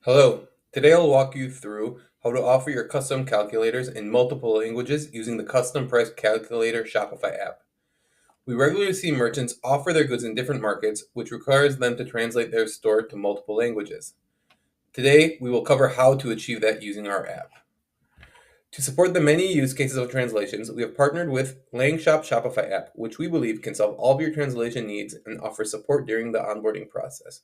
Hello, today I'll walk you through how to offer your custom calculators in multiple languages using the Custom Price Calculator Shopify app. We regularly see merchants offer their goods in different markets, which requires them to translate their store to multiple languages. Today, we will cover how to achieve that using our app. To support the many use cases of translations, we have partnered with LangShop Shopify app, which we believe can solve all of your translation needs and offer support during the onboarding process.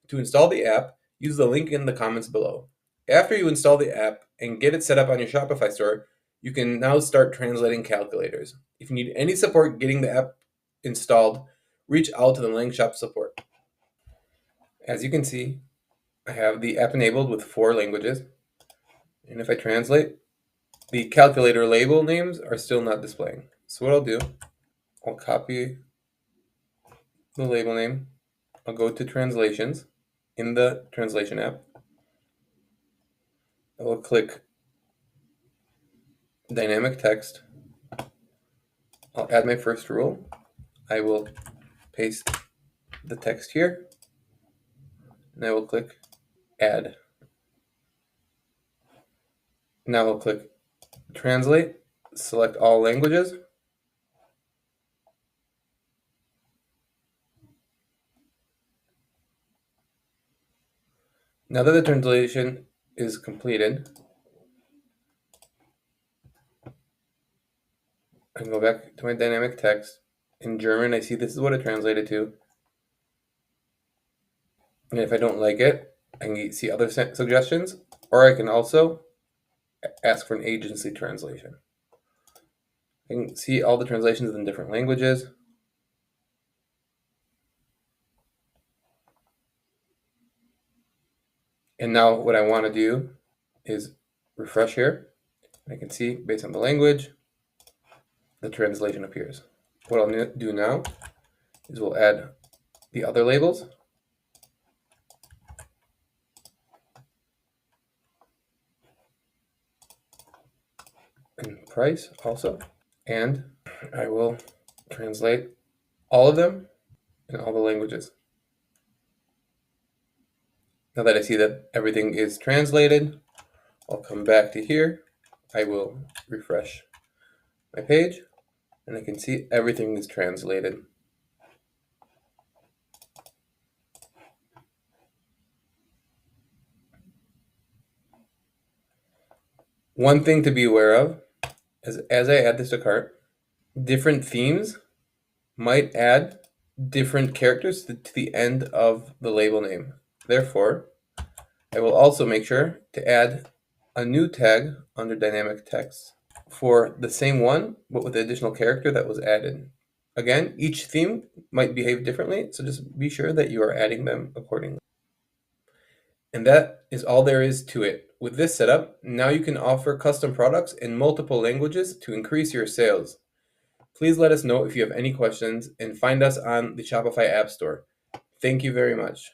To install the app, use the link in the comments below. After you install the app and get it set up on your Shopify store, you can now start translating calculators. If you need any support getting the app installed, reach out to the LangShop support. As you can see, I have the app enabled with 4 languages. And if I translate, the calculator label names are still not displaying. So what I'll do, I'll copy the label name. I'll go to translations in the translation app. I will click dynamic text. I'll add my first rule. I will paste the text here, and I will click add. Now I'll click translate, select all languages. Now that the translation is completed, I can go back to my dynamic text. In German, I see this is what it translated to. And if I don't like it, I can see other suggestions, or I can also ask for an agency translation. I can see all the translations in different languages. And now what I want to do is refresh here. I can see based on the language, the translation appears. What I'll do now is we'll add the other labels. And price also. And I will translate all of them in all the languages. Now that I see that everything is translated, I'll come back to here. I will refresh my page, and I can see everything is translated. One thing to be aware of is as I add this to cart, different themes might add different characters to the end of the label name. Therefore, I will also make sure to add a new tag under dynamic text for the same one, but with the additional character that was added. Again, each theme might behave differently, so just be sure that you are adding them accordingly. And that is all there is to it. With this setup, now you can offer custom products in multiple languages to increase your sales. Please let us know if you have any questions and find us on the Shopify App Store. Thank you very much.